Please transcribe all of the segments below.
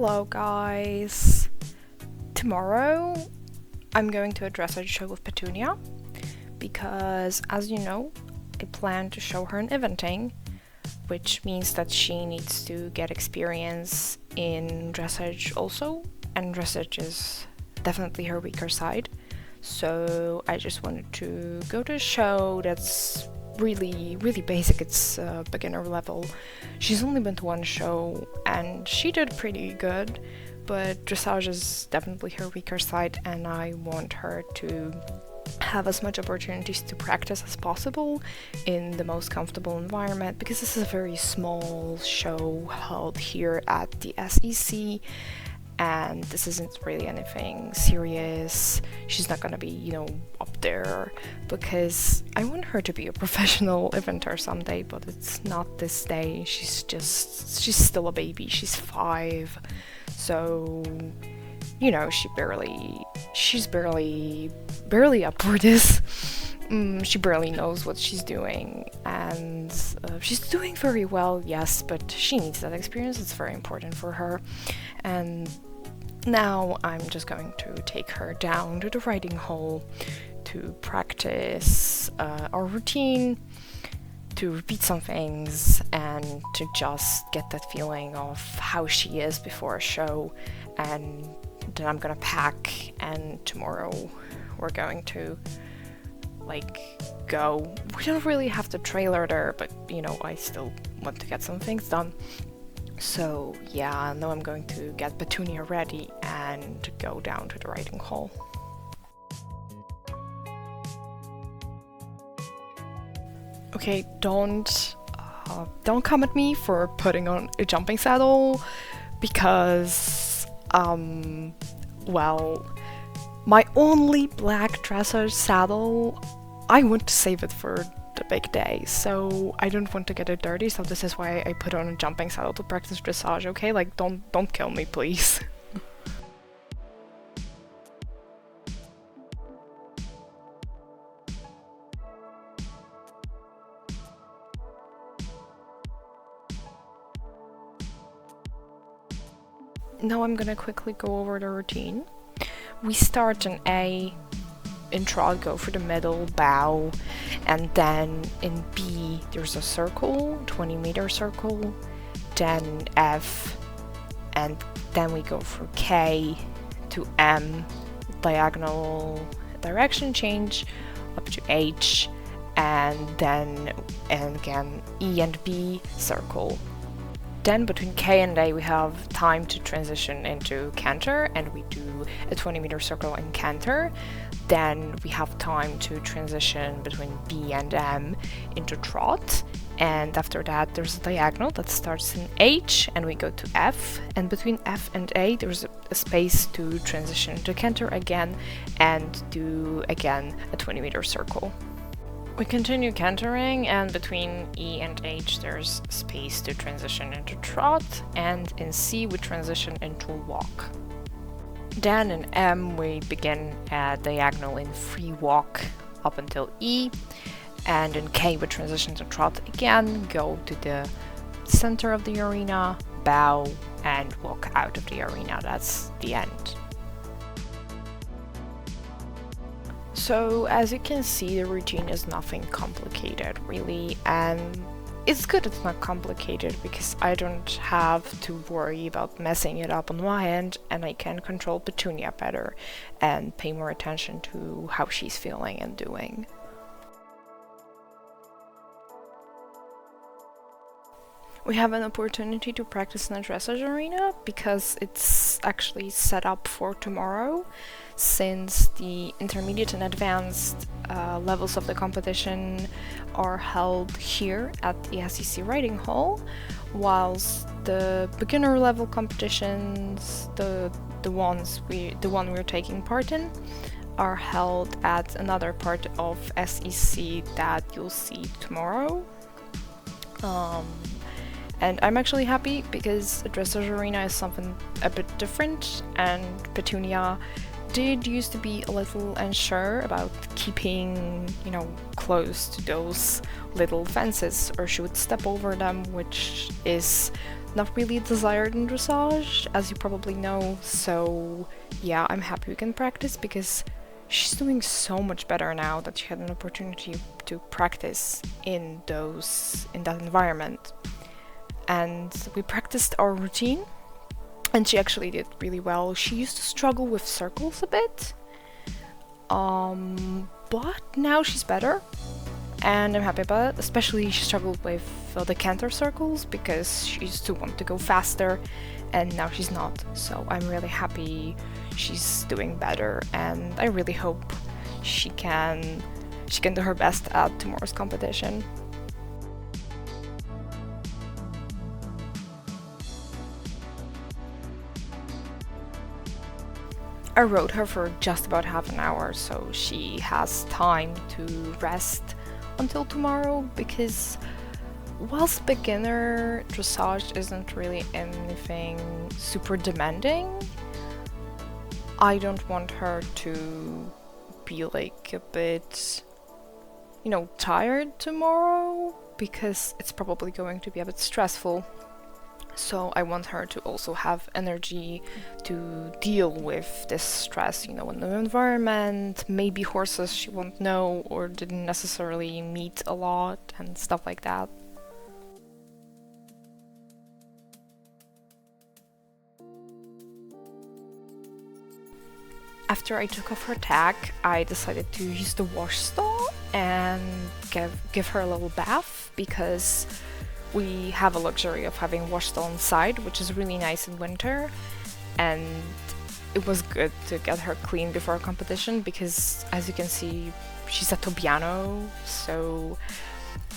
Hello guys! Tomorrow I'm going to a Dressage show with Petunia because, as you know, I plan to show her in eventing, which means that she needs to get experience in Dressage also, and Dressage is definitely her weaker side. So I just wanted to go to a show that's really basic. It's beginner level. She's only been to one show and she did pretty good, but dressage is definitely her weaker side, and I want her to have as much opportunities to practice as possible in the most comfortable environment, because this is a very small show held here at the SEC, and this isn't really anything serious. She's not gonna be, up there, because I want her to be a professional eventer someday, but it's not this day. She's still a baby. She's 5, so she's barely up for this. She barely knows what she's doing, and she's doing very well, yes, but she needs that experience. It's very important for her. And now I'm just going to take her down to the riding hall to practice our routine, to repeat some things, and to just get that feeling of how she is before a show. And then I'm gonna pack, and tomorrow we're going to go. We don't really have the trailer there, but I still want to get some things done. So yeah, now I'm going to get Petunia ready and go down to the riding hall. Okay, don't come at me for putting on a jumping saddle, because well, my only black dressage saddle, I want to save it for the big day, so I don't want to get it dirty, so this is why I put on a jumping saddle to practice dressage, okay? Don't kill me, please. Now I'm gonna quickly go over the routine. We start in A. In trot, go for the middle, bow, and then in B there's a circle, 20-meter circle, then F, and then we go for K to M, diagonal direction change up to H, and again E and B, circle. Then between K and A we have time to transition into canter, and we do a 20-meter circle in canter. Then we have time to transition between B and M into trot, and after that there's a diagonal that starts in H and we go to F, and between F and A there's a space to transition to canter again and do again a 20-meter circle. We continue cantering, and between E and H there's space to transition into trot, and in C we transition into walk. Then in M we begin a diagonal in free walk up until E, and in K we transition to trot again, go to the center of the arena, bow, and walk out of the arena. That's the end. So as you can see, the routine is nothing complicated really, and it's good it's not complicated because I don't have to worry about messing it up on my end, and I can control Petunia better and pay more attention to how she's feeling and doing. We have an opportunity to practice in a dressage arena because it's actually set up for tomorrow, since the intermediate and advanced levels of the competition are held here at the SEC Riding Hall, whilst the beginner level competitions, the one we're taking part in, are held at another part of SEC that you'll see tomorrow. And I'm actually happy because the dressage arena is something a bit different, and Petunia did used to be a little unsure about keeping, close to those little fences, or she would step over them, which is not really desired in dressage, as you probably know, so yeah, I'm happy we can practice because she's doing so much better now that she had an opportunity to practice in that environment. And we practiced our routine, and she actually did really well. She used to struggle with circles a bit, but now she's better, and I'm happy about it. Especially she struggled with the canter circles because she used to want to go faster, and now she's not. So I'm really happy she's doing better, and I really hope she can do her best at tomorrow's competition. I rode her for just about half an hour, so she has time to rest until tomorrow, because whilst beginner, dressage isn't really anything super demanding. I don't want her to be like a bit, tired tomorrow, because it's probably going to be a bit stressful. So I want her to also have energy to deal with this stress, in the environment, maybe horses she won't know or didn't necessarily meet a lot and stuff like that. After I took off her tack, I decided to use the wash stall and give her a little bath, because we have a luxury of having wash stall inside, which is really nice in winter, and it was good to get her clean before a competition, because as you can see, she's a Tobiano, so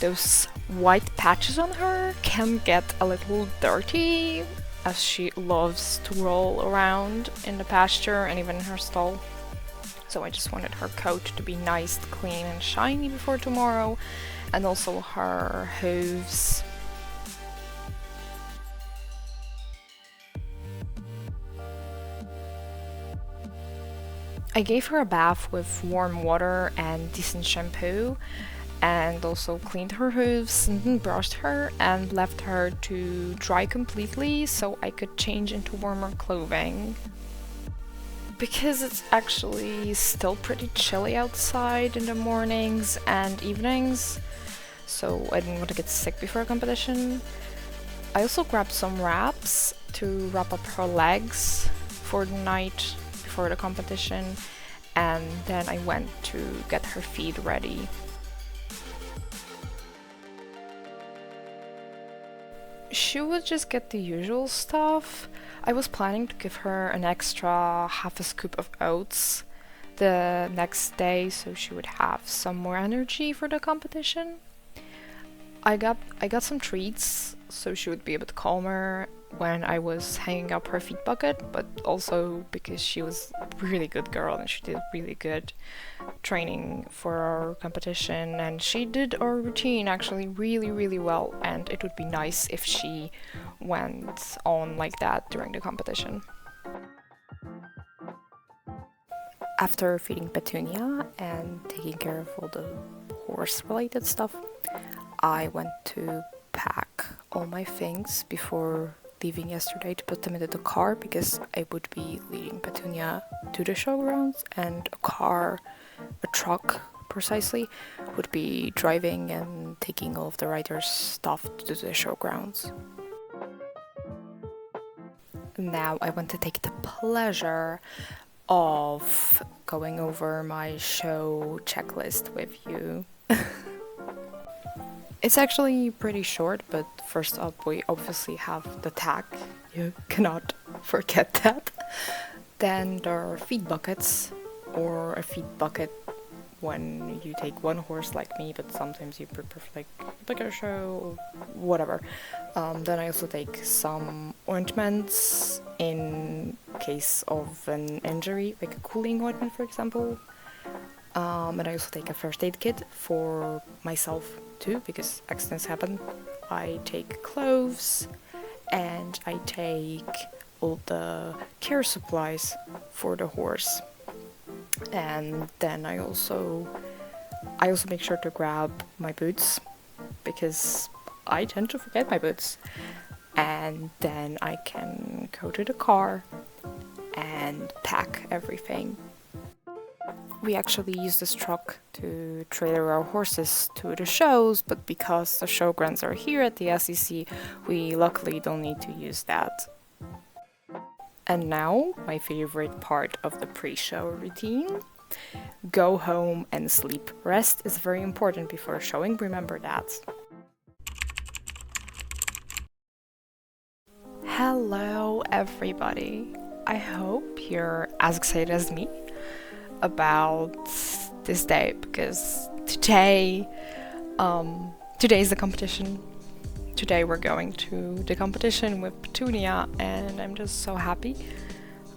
those white patches on her can get a little dirty, as she loves to roll around in the pasture and even in her stall. So I just wanted her coat to be nice, clean and shiny before tomorrow, and also her hooves. I gave her a bath with warm water and decent shampoo, and also cleaned her hooves and brushed her and left her to dry completely so I could change into warmer clothing. Because it's actually still pretty chilly outside in the mornings and evenings, so I didn't want to get sick before a competition. I also grabbed some wraps to wrap up her legs for the night before the competition, and then I went to get her feet ready. She would just get the usual stuff. I was planning to give her an extra half a scoop of oats the next day, so she would have some more energy for the competition. I got some treats, so she would be a bit calmer when I was hanging up her feed bucket, but also because she was a really good girl and she did really good training for our competition, and she did our routine actually really well, and it would be nice if she went on like that during the competition. After feeding Petunia and taking care of all the horse related stuff, I went to pack all my things before leaving yesterday to put them into the car, because I would be leading Petunia to the showgrounds, and a truck precisely, would be driving and taking all of the riders' stuff to the showgrounds. Now I want to take the pleasure of going over my show checklist with you. It's actually pretty short, but first up we obviously have the tack. You cannot forget that. Then there are feed buckets, or a feed bucket when you take one horse like me, but sometimes you prefer like a bigger show, whatever. Then I also take some ointments in case of an injury, like a cooling ointment for example. And I also take a first aid kit for myself too, because accidents happen. I take cloves, and I take all the care supplies for the horse. And then I also make sure to grab my boots, because I tend to forget my boots. and then I can go to the car and pack everything. We actually use this truck to trailer our horses to the shows, but because the showgrounds are here at the SEC, we luckily don't need to use that. And now, my favorite part of the pre-show routine. Go home and sleep. Rest is very important before showing, remember that. Hello everybody! I hope you're as excited as me about this day, because today is the competition. Today we're going to the competition with Petunia, and I'm just so happy.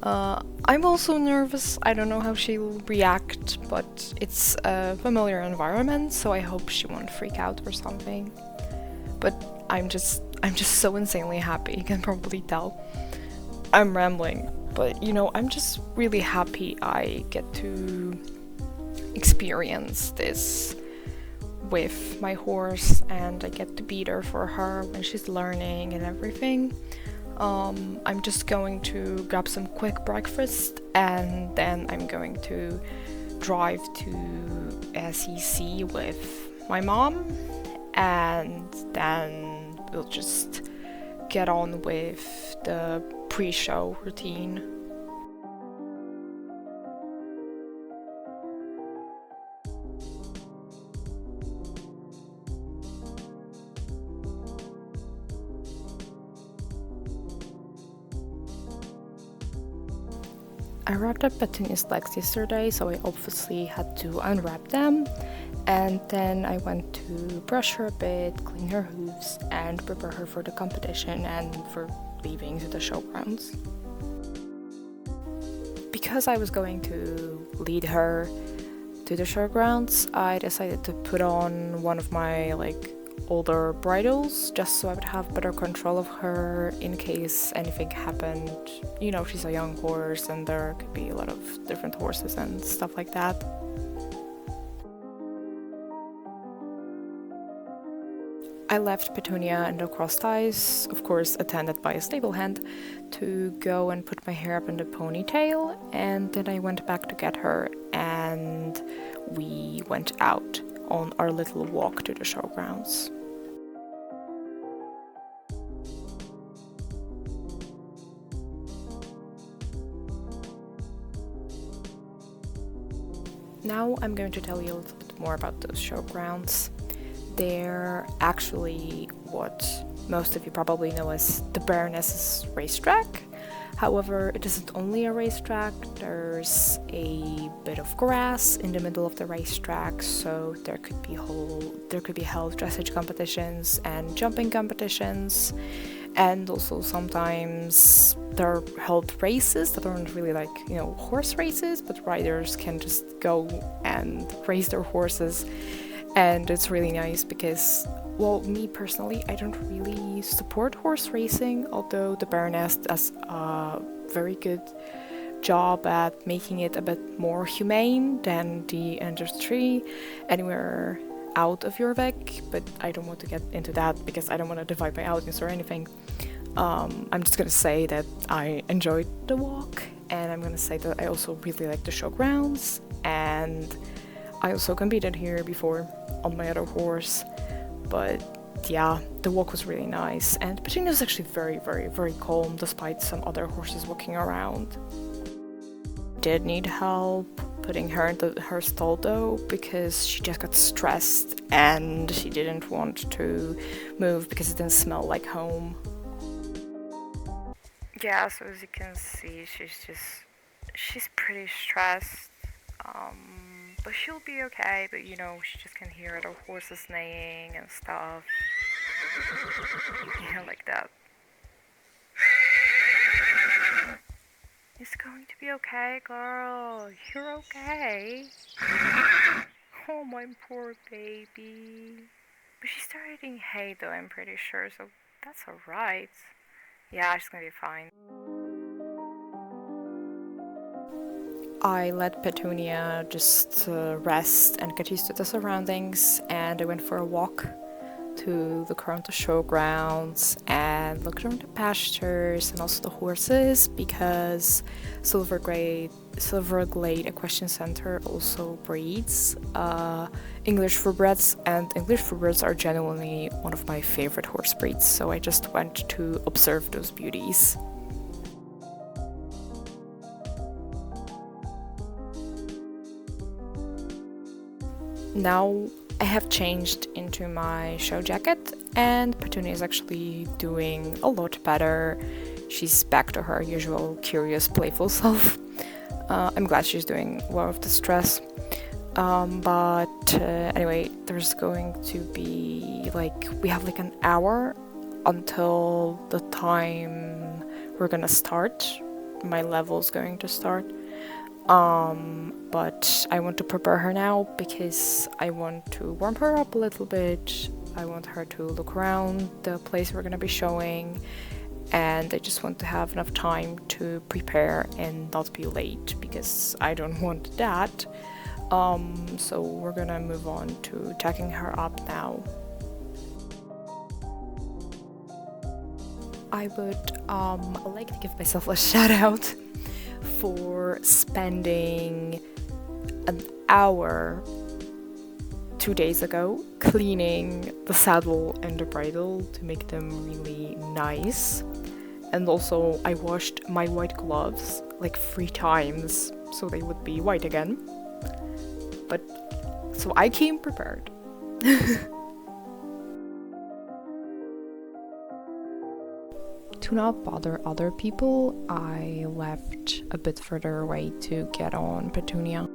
I'm also nervous. I don't know how she'll react, but it's a familiar environment, so I hope she won't freak out or something. But I'm just so insanely happy. You can probably tell. I'm rambling, but you know, I'm just really happy I get to experience this with my horse, and I get to be there for her when she's learning and everything. I'm just going to grab some quick breakfast, and then I'm going to drive to SEC with my mom, and then we'll just get on with the pre-show routine. I wrapped up Petunia's legs yesterday, so I obviously had to unwrap them, and then I went to brush her a bit, clean her hooves, and prepare her for the competition and for leaving to the showgrounds. Because I was going to lead her to the showgrounds, I decided to put on one of my older bridles, just so I would have better control of her in case anything happened. You know, she's a young horse and there could be a lot of different horses and stuff like that. I left Petunia in the cross ties, of course attended by a stable hand, to go and put my hair up in the ponytail, and then I went back to get her and we went out on our little walk to the showgrounds. Now I'm going to tell you a little bit more about those showgrounds. They're actually what most of you probably know as the Baroness's racetrack. However, it isn't only a racetrack, there's a bit of grass in the middle of the racetrack, so there could be held dressage competitions and jumping competitions, and also sometimes there are held races that aren't really horse races, but riders can just go and race their horses, and it's really nice because, well, me personally, I don't really support horse racing, although the Baroness does a very good job at making it a bit more humane than the industry anywhere out of Jorvik, but I don't want to get into that because I don't want to divide my audience or anything. I'm just gonna say that I enjoyed the walk, and I'm gonna say that I also really like the showgrounds, and I also competed here before on my other horse, but yeah, the walk was really nice, and Petunia was actually very, very, very calm despite some other horses walking around. Did need help putting her into her stall though, because she just got stressed and she didn't want to move because it didn't smell like home. Yeah, so as you can see, she's pretty stressed. But she'll be okay, but you know, she just can hear the horses neighing and stuff. Yeah, like that. It's going to be okay, girl. You're okay. Oh, my poor baby. But she started eating hay though, I'm pretty sure, so that's alright. Yeah, she's gonna be fine. I let Petunia just rest and get used to the surroundings, and I went for a walk to look around the showgrounds and look around the pastures and also the horses, because Silverglade Equestrian Center also breeds English thoroughbreds, and English thoroughbreds are genuinely one of my favorite horse breeds, so I just went to observe those beauties. Now I have changed into my show jacket, and Petunia is actually doing a lot better. She's back to her usual curious, playful self. I'm glad she's doing well with the stress. But anyway, there's going to be we have an hour until the time we're gonna start. My level's going to start. But I want to prepare her now because I want to warm her up a little bit. I want her to look around the place we're gonna be showing, and I just want to have enough time to prepare and not be late, because I don't want that. So we're gonna move on to tacking her up now. I would like to give myself a shout out for spending an hour 2 days ago cleaning the saddle and the bridle to make them really nice. And also I washed my white gloves 3 times so they would be white again. But so I came prepared. To not bother other people, I left a bit further away to get on Petunia.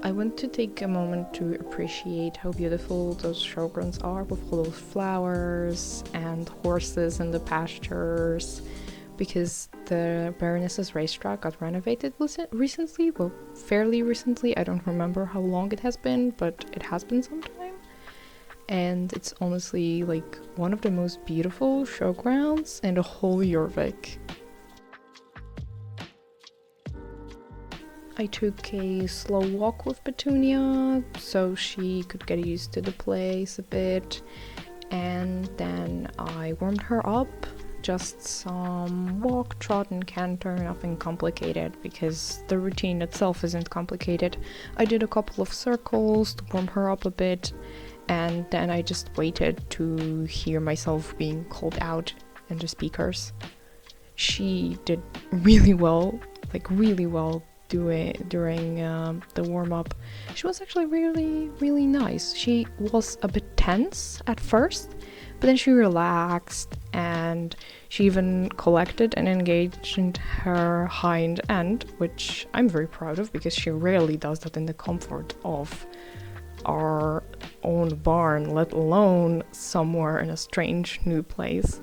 I want to take a moment to appreciate how beautiful those showgrounds are with all those flowers and horses in the pastures, because the Baroness's racetrack got renovated recently, well, fairly recently. I don't remember how long it has been, but it has been some time. And it's honestly one of the most beautiful showgrounds in the whole Jorvik. I took a slow walk with Petunia so she could get used to the place a bit, and then I warmed her up. Just some walk, trot, and canter, nothing complicated, because the routine itself isn't complicated. I did a couple of circles to warm her up a bit, and then I just waited to hear myself being called out in the speakers. She did really well, during the warm-up. She was actually really, really nice. She was a bit tense at first, but then she relaxed, and she even collected and engaged in her hind end, which I'm very proud of, because she rarely does that in the comfort of our own barn, let alone somewhere in a strange new place.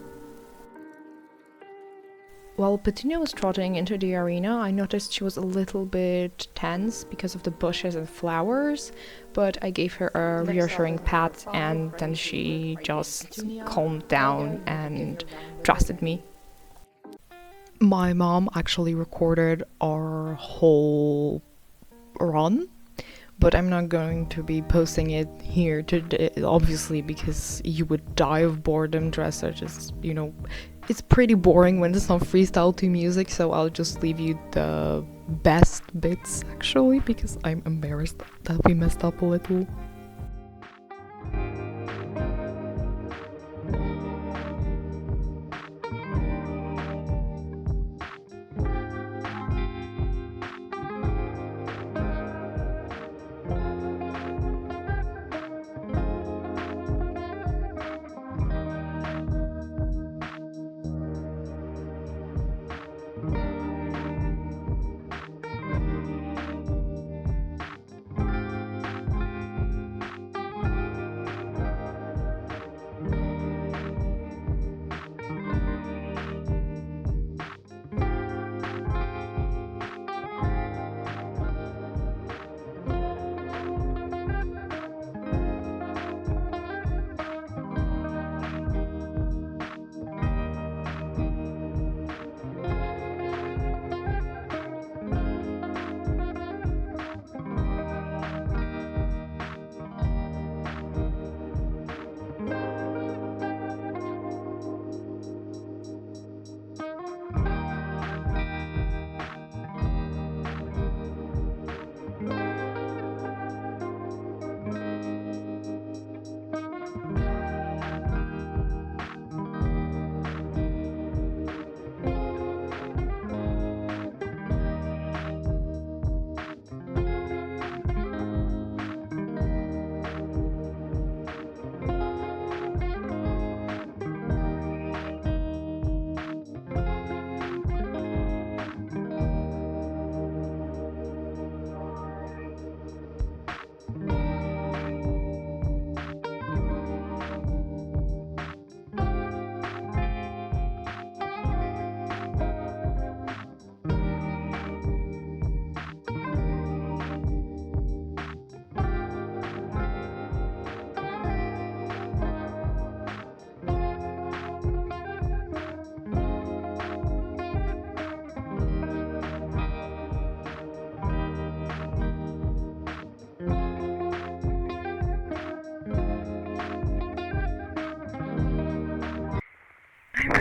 While Petunia was trotting into the arena, I noticed she was a little bit tense because of the bushes and flowers, but I gave her a reassuring pat, and then she just calmed down and trusted me. My mom actually recorded our whole run, but I'm not going to be posting it here today, obviously, because you would die of boredom. Dressage is, it's pretty boring when it's not freestyle to music, so I'll just leave you the best bits, actually, because I'm embarrassed that we messed up a little.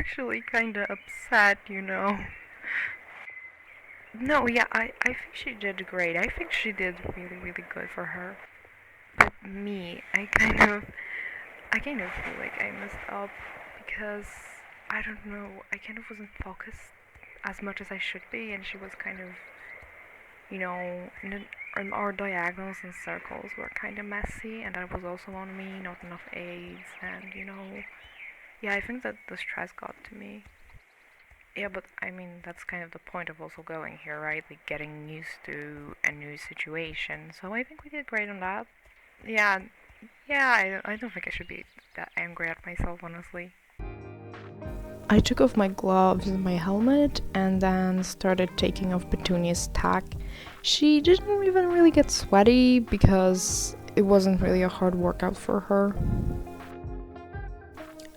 actually kinda upset, you know. No, yeah, I think she did great. I think she did really, really good for her. But me, I kind of feel like I messed up because I don't know, I kind of wasn't focused as much as I should be, and she was kind of, you know, and our diagonals and circles were kind of messy, and that was also on me, not enough aids, and you know, yeah, I think that the stress got to me. Yeah, but I mean, that's kind of the point of also going here, right? Like getting used to a new situation. So I think we did great on that. Yeah, yeah, I don't think I should be that angry at myself, honestly. I took off my gloves and my helmet and then started taking off Petunia's tack. She didn't even really get sweaty because it wasn't really a hard workout for her.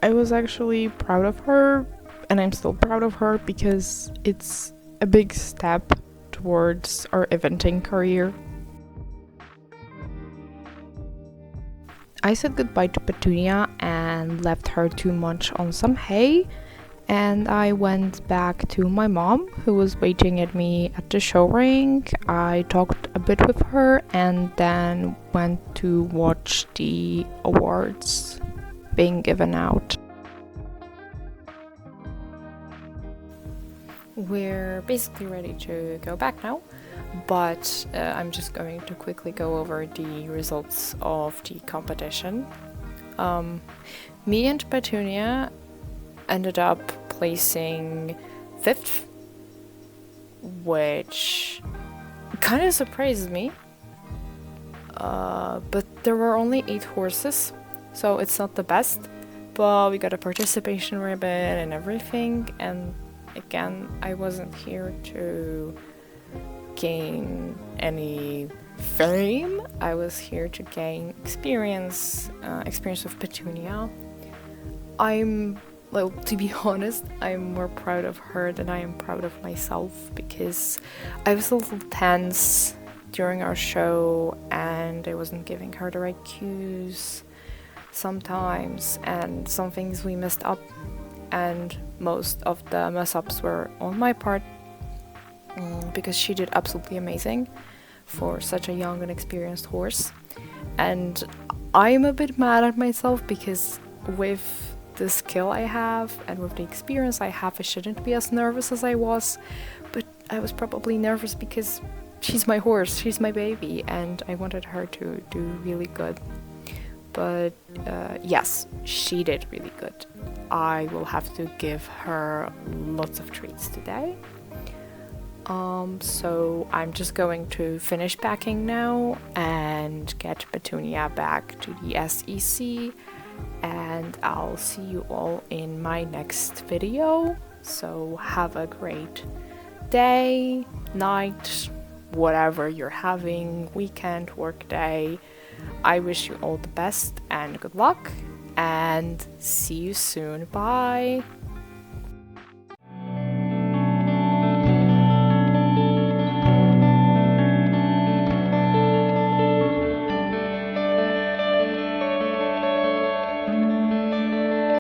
I was actually proud of her, and I'm still proud of her because it's a big step towards our eventing career. I said goodbye to Petunia and left her to munch on some hay, and I went back to my mom, who was waiting at me at the show ring. I talked a bit with her and then went to watch the awards being given out. We're basically ready to go back now, but I'm just going to quickly go over the results of the competition. Me and Petunia ended up placing 5th, which kind of surprised me, but there were only 8 horses, so it's not the best, but we got a participation ribbon and everything, and again, I wasn't here to gain any fame. I was here to gain experience with Petunia. Well, to be honest, I'm more proud of her than I am proud of myself, because I was a little tense during our show and I wasn't giving her the right cues sometimes, and some things we messed up, and most of the mess ups were on my part, because she did absolutely amazing for such a young and experienced horse. And I'm a bit mad at myself because with the skill I have and with the experience I have, I shouldn't be as nervous as I was, but I was probably nervous because she's my horse, she's my baby, and I wanted her to do really good. But yes, she did really good. I will have to give her lots of treats today. So I'm just going to finish packing now and get Petunia back to the SEC, and I'll see you all in my next video. So have a great day, night, whatever you're having, weekend, work day. I wish you all the best and good luck, and see you soon. Bye!